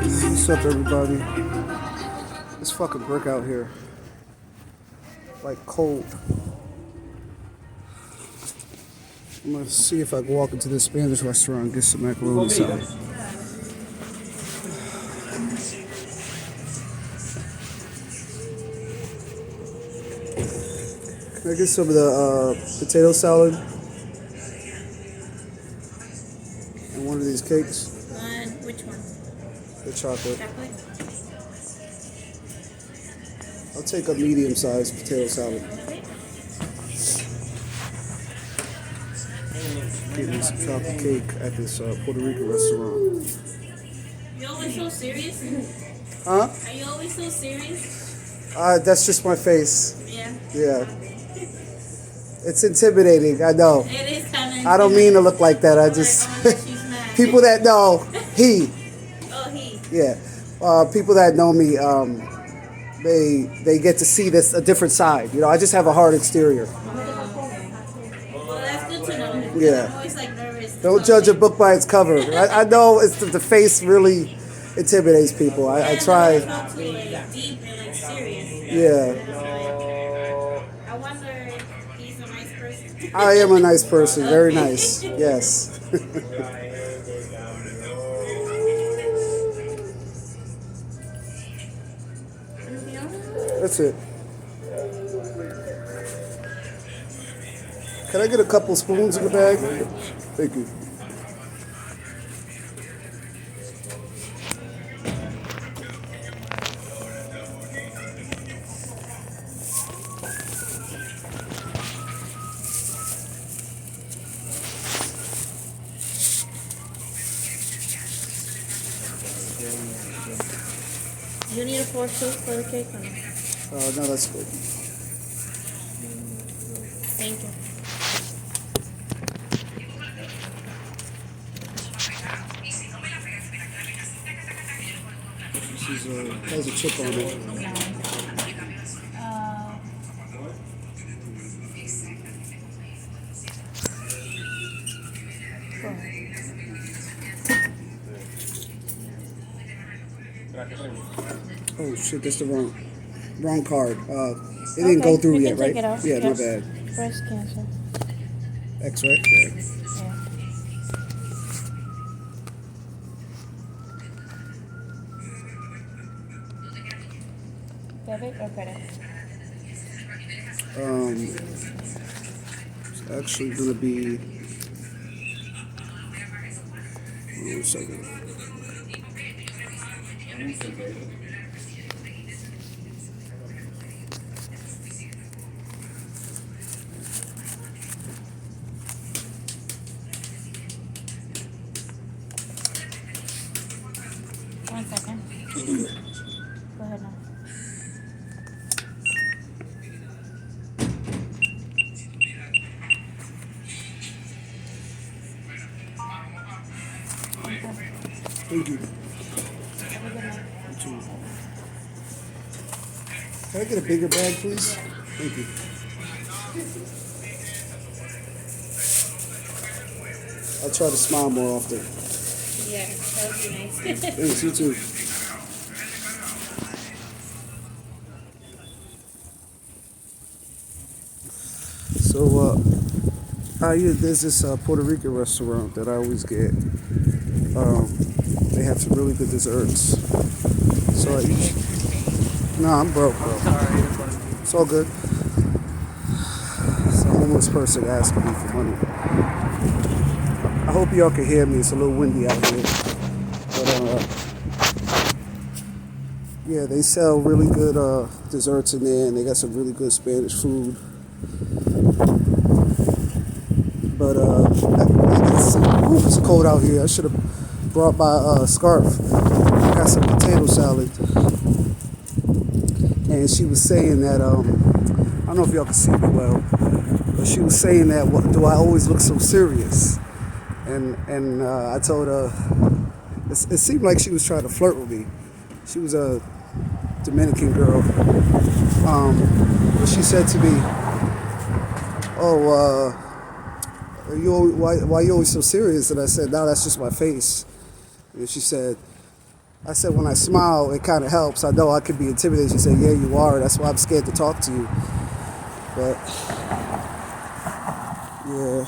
What's up, everybody? It's fucking brick out here. Like cold. I'm gonna see if I can walk into this Spanish restaurant and get some macaroni salad. Can I get some of the potato salad and one of these cakes? Which one? The chocolate. Chocolate? I'll take a medium-sized potato salad. Okay. Get me some chocolate cake at this Puerto Rican restaurant. You always so serious? Huh? Are you always so serious? That's just my face. Yeah. Yeah. It's intimidating, I know. It is kind of. I don't mean to look like that. I just She's mad. people that know he. Oh, he. Yeah. People that know me, they get to see this a different side. You know, I just have a hard exterior. Well, that's good to know. Yeah. I'm always like nervous. Don't judge a book by its cover. I know it's the face really intimidates people. I try. Talk to like deep and like serious. Yeah. I wonder if he's a nice person. I am a nice person. Very nice. Yes. Anything else? That's it. Can I get a couple spoons in the bag? Thank you. Do you need a fork too for the cake or no? No, that's good. Thank you. This has a chip on it. Oh shit, that's the wrong card. It didn't go through yet, right? Take it out. Yeah, Yes. my bad. Press cancel. X, right? Yeah. Yeah. Debit or credit? It's actually gonna be. Hold on a second. One second. Go ahead now. Thank you. Have a good night. You too. Can I get a bigger bag, please? Thank you. I'll try to smile more often. Yeah, that would be nice. Thanks, you too. So, there's this Puerto Rican restaurant that I always get. They have some really good desserts. So I eat. Nah, I'm broke, bro. It's all good. It's a homeless person asking me for money. I hope y'all can hear me. It's a little windy out here. But, yeah, they sell really good desserts in there, and they got some really good Spanish food. But it's cold out here. I should have brought my scarf. I got some potato salad. And she was saying that, I don't know if y'all can see me well, but she was saying that, do I always look so serious? And I told her, it seemed like she was trying to flirt with me. She was a Dominican girl. But she said to me, oh, why are you always so serious? And I said, no, that's just my face. And she said, I said when I smile, it kind of helps. I know I could be intimidated. She said, yeah, you are. That's why I'm scared to talk to you. But, yeah.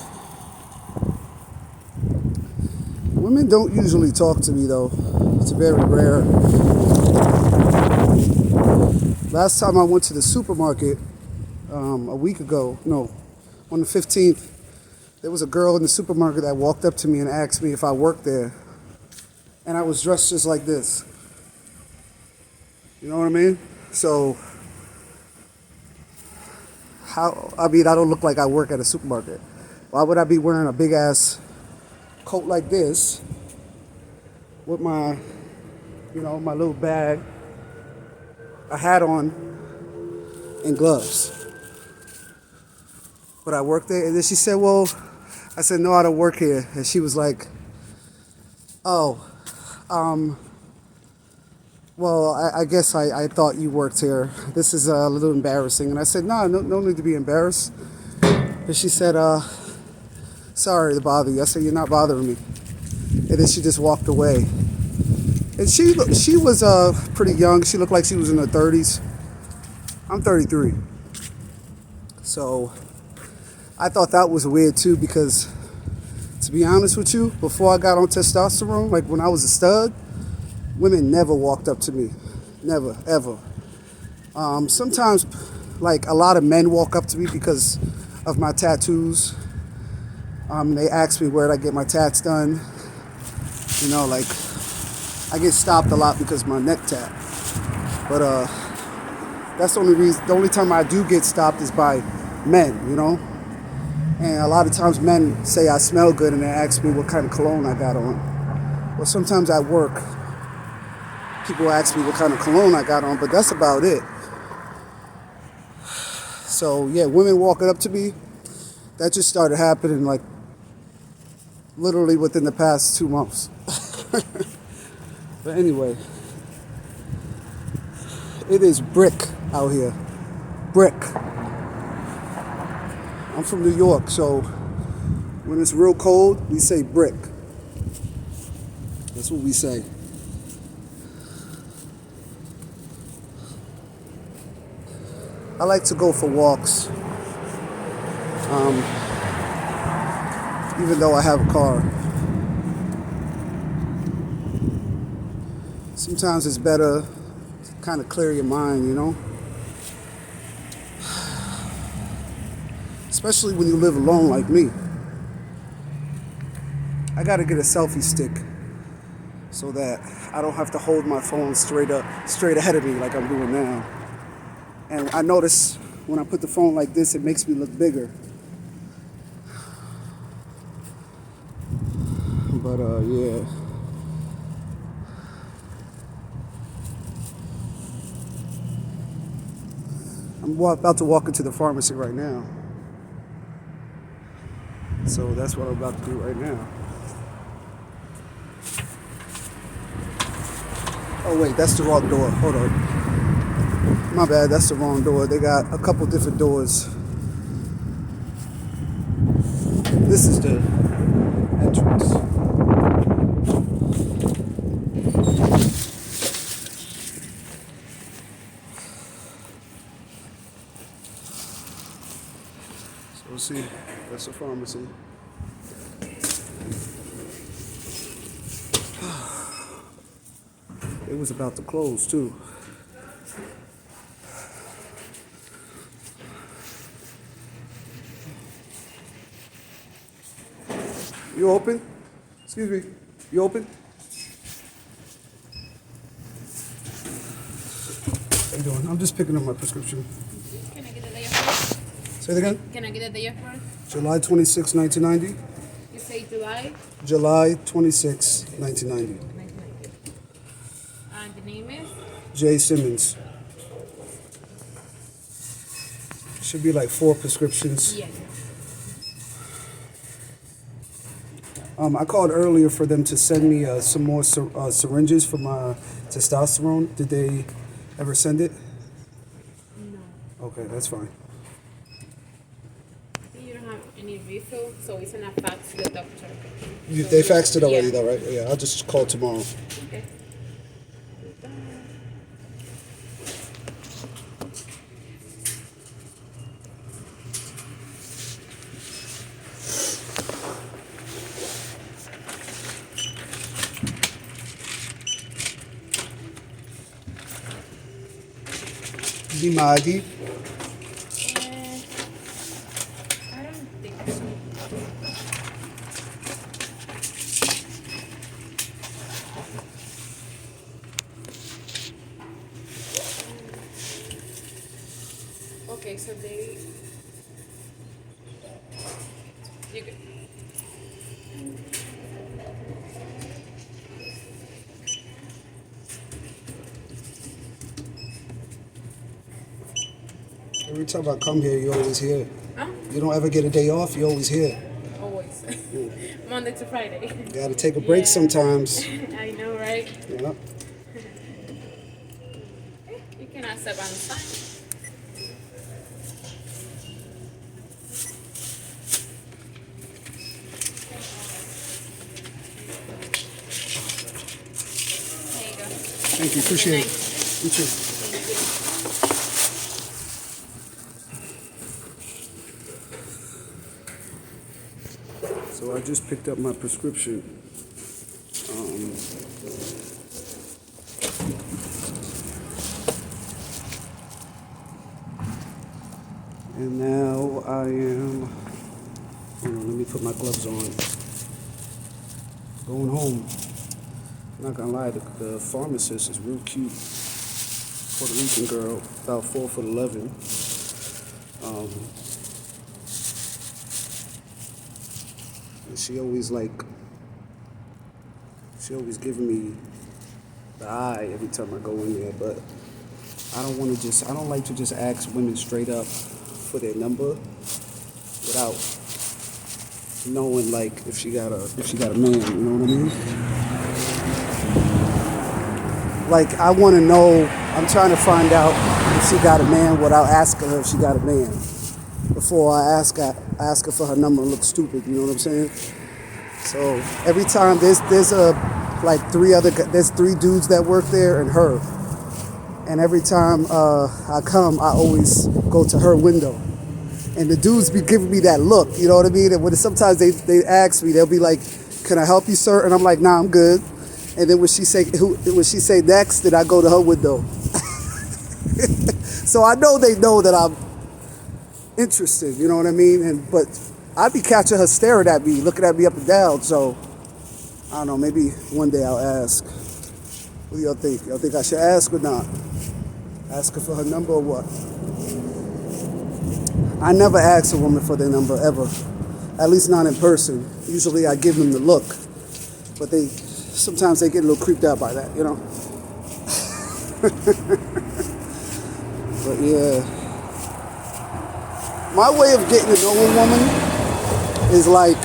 Women don't usually talk to me, though. It's very rare. Last time I went to the supermarket, a week ago, no, on the 15th, there was a girl in the supermarket that walked up to me and asked me if I worked there. And I was dressed just like this. You know what I mean? So, I don't look like I work at a supermarket. Why would I be wearing a big ass coat like this with my, my little bag, a hat on, and gloves? But I work there. And then she said, well, I said, no, I don't work here. And she was like, oh, well, I guess I thought you worked here. This is a little embarrassing. And I said, no need to be embarrassed. And she said, sorry to bother you. I said, you're not bothering me. And then she just walked away. And she was pretty young. She looked like she was in her 30s. I'm 33. So I thought that was weird too, because to be honest with you, before I got on testosterone, like when I was a stud, women never walked up to me. Never, ever. Sometimes, like, a lot of men walk up to me because of my tattoos. They ask me where I get my tats done. Like, I get stopped a lot because of my neck tat. But that's the only reason. The only time I do get stopped is by men, And a lot of times men say I smell good and they ask me what kind of cologne I got on. Or sometimes at work, people ask me what kind of cologne I got on, but that's about it. So yeah, women walking up to me, that just started happening like literally within the past 2 months. But anyway, it is brick out here. Brick. I'm from New York, so when it's real cold, we say brick. That's what we say. I like to go for walks, even though I have a car. Sometimes it's better to kind of clear your mind, Especially when you live alone like me. I gotta get a selfie stick so that I don't have to hold my phone straight ahead of me like I'm doing now. And I notice when I put the phone like this, it makes me look bigger. But yeah. I'm about to walk into the pharmacy right now. So that's what I'm about to do right now. Oh wait, that's the wrong door. Hold on. My bad, that's the wrong door. They got a couple different doors. This is the entrance. So we'll see, that's the pharmacy. It was about to close too. You open? Excuse me. You open? How you doing? I'm just picking up my prescription. Can I get the day of birth? Say it again? Can I get the day of birth? July 26, 1990. You say July? July 26, 1990. 1990. And the name is? Jay Simmons. Should be like 4 prescriptions. Yes. I called earlier for them to send me some more syringes for my testosterone. Did they ever send it? No. Okay, that's fine. You don't have any refill, so it's enough fax to the doctor. They faxed it already though, right? Yeah, I'll just call tomorrow. Okay. need my ID? I don't think so. Okay, so you good. Every time I come here, you're always here. Huh? You don't ever get a day off, you're always here. Always. Monday to Friday. You gotta take a break sometimes. I know, right? Yeah. You cannot step on the sign. There you go. Thank you, appreciate it. You too. Thank you. So I just picked up my prescription. And now I am, hold on, let me put my gloves on. Going home. I'm not gonna lie, the pharmacist is real cute. Puerto Rican girl, about 4'11". And she always giving me the eye every time I go in there, but I don't like to just ask women straight up for their number without knowing like if she got a man, you know what I mean? Like I want to know, I'm trying to find out if she got a man without asking her if she got a man before I ask her for her number and look stupid, you know what I'm saying? So every time there's three dudes that work there and her. And every time I come, I always go to her window. And the dudes be giving me that look, you know what I mean? And when sometimes they ask me, they'll be like, "Can I help you, sir?" And I'm like, "Nah, I'm good." And then when she say next, then I go to her window. So I know they know that I'm interested, you know what I mean? But I be catching her staring at me, looking at me up and down. So I don't know, maybe one day I'll ask. What do y'all think? Y'all think I should ask or not? Ask her for her number or what? I never ask a woman for their number ever. At least not in person. Usually I give them the look. But sometimes they get a little creeped out by that, you know? But yeah. My way of getting to know a woman is like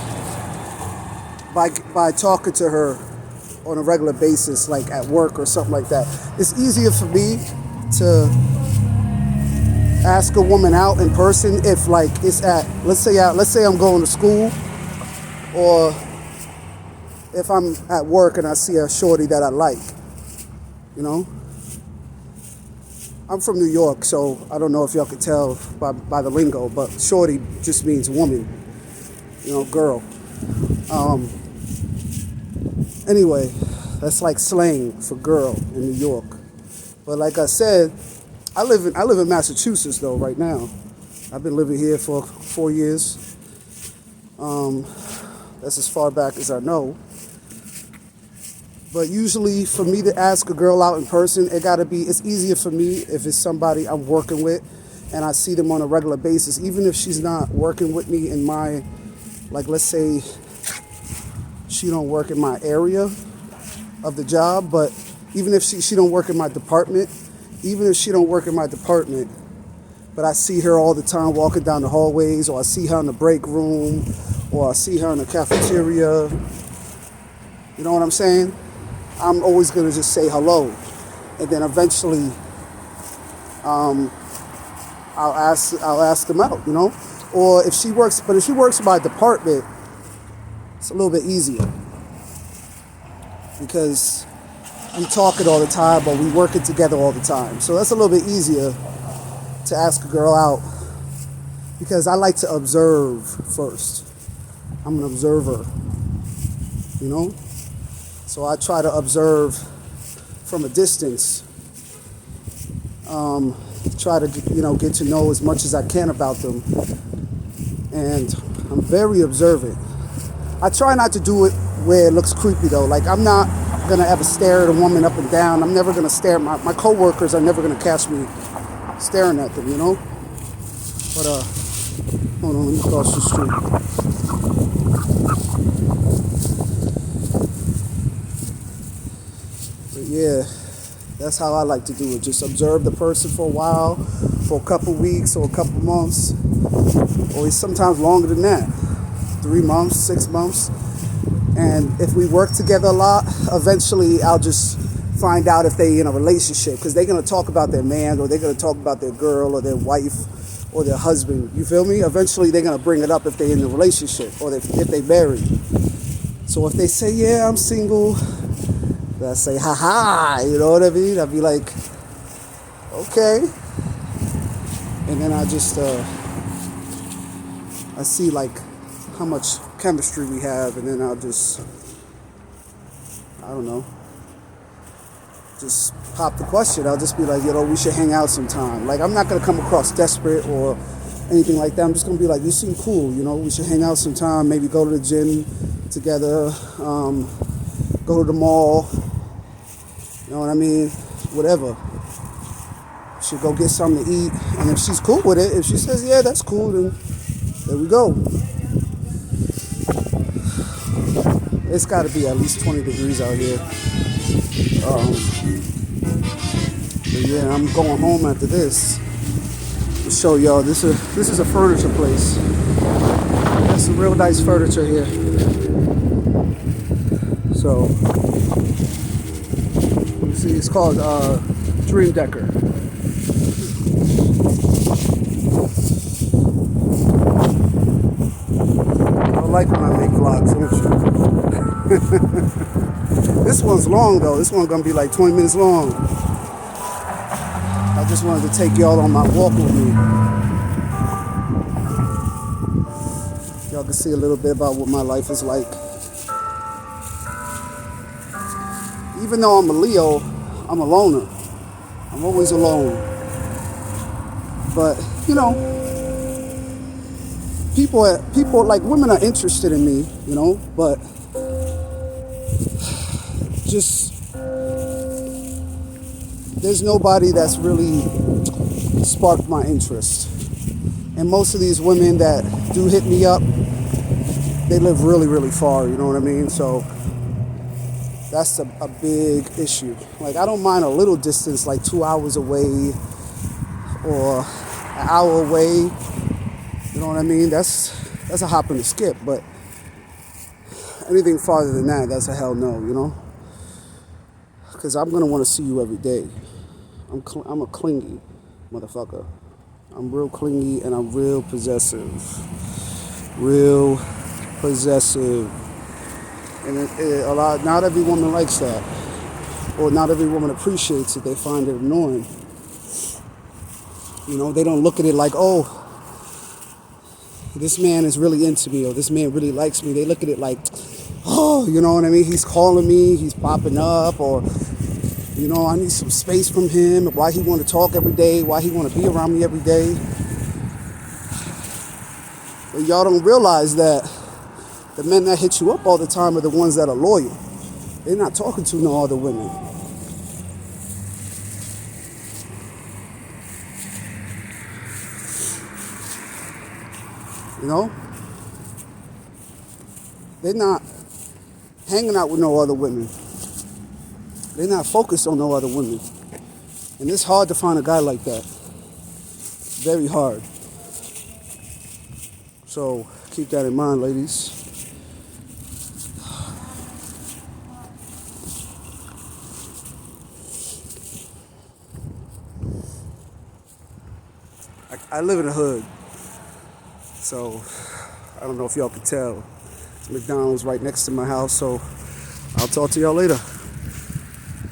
by talking to her on a regular basis, like at work or something like that. It's easier for me to ask a woman out in person if like it's let's say I'm going to school, or if I'm at work and I see a shorty that I like, you know. I'm from New York, so I don't know if y'all could tell by the lingo, but shorty just means woman, you know, girl. Anyway, that's like slang for girl in New York. But like I said, I live in Massachusetts though right now. I've been living here for 4 years. That's as far back as I know. But usually for me to ask a girl out in person, it's easier for me if it's somebody I'm working with and I see them on a regular basis, even if she's not working with me in my, like let's say she don't work in my area of the job, but even if she don't work in my department, but I see her all the time walking down the hallways, or I see her in the break room, or I see her in the cafeteria, you know what I'm saying? I'm always gonna just say hello, and then eventually, I'll ask them out, you know. Or if she works in my department, it's a little bit easier because we talking all the time, but we working together all the time. So that's a little bit easier to ask a girl out because I like to observe first. I'm an observer, you know. So I try to observe from a distance. try to, get to know as much as I can about them. And I'm very observant. I try not to do it where it looks creepy though. Like I'm not gonna ever stare at a woman up and down. I'm never gonna stare at my coworkers are never gonna catch me staring at them, But hold on, let me cross the street. But yeah, that's how I like to do it. Just observe the person for a while, for a couple weeks or a couple months, or sometimes longer than that. 3 months, 6 months. And if we work together a lot, eventually I'll just find out if they in a relationship, because they're going to talk about their man, or they're going to talk about their girl or their wife or their husband. You feel me? Eventually they're going to bring it up if they're in a relationship or if they married. So if they say, yeah, I'm single, I say, ha, you know what I mean? I'd be like, okay. And then I just, I see like how much chemistry we have, and then I'll just, I don't know, just pop the question. I'll just be like, we should hang out sometime. Like, I'm not going to come across desperate or anything like that. I'm just going to be like, you seem cool, we should hang out sometime, maybe go to the gym together, go to the mall, you know what I mean, whatever. Should go get something to eat, and if she's cool with it, if she says, yeah, that's cool, then there we go. It's got to be at least 20 degrees out here. But yeah, I'm going home after this to show y'all. This is a furniture place. Got some real nice furniture here. So, you see, it's called Dream Decker. I like when I make vlogs, don't you? This one's long though. This one's gonna be like 20 minutes long. I just wanted to take y'all on my walk with me. Y'all can see a little bit about what my life is like. Even though I'm a Leo, I'm a loner. I'm always alone. But, people like women are interested in me, but just there's nobody that's really sparked my interest. And most of these women that do hit me up, they live really, really far, you know what I mean? So that's a big issue. Like, I don't mind a little distance, like 2 hours away or an hour away. You know what I mean? That's a hop and a skip, but anything farther than that, that's a hell no, Because I'm going to want to see you every day. I'm a clingy motherfucker. I'm real clingy and I'm real possessive. Real possessive. And not every woman likes that. Or not every woman appreciates it. They find it annoying. They don't look at it like, oh, this man is really into me, or this man really likes me. They look at it like, oh, you know what I mean? He's calling me, he's popping up, or, I need some space from him. Why he want to talk every day? Why he want to be around me every day? But y'all don't realize that the men that hit you up all the time are the ones that are loyal. They're not talking to no other women. They're not hanging out with no other women. They're not focused on no other women. And it's hard to find a guy like that. Very hard. So keep that in mind, ladies. I live in the hood. So I don't know if y'all can tell. It's McDonald's right next to my house, so I'll talk to y'all later.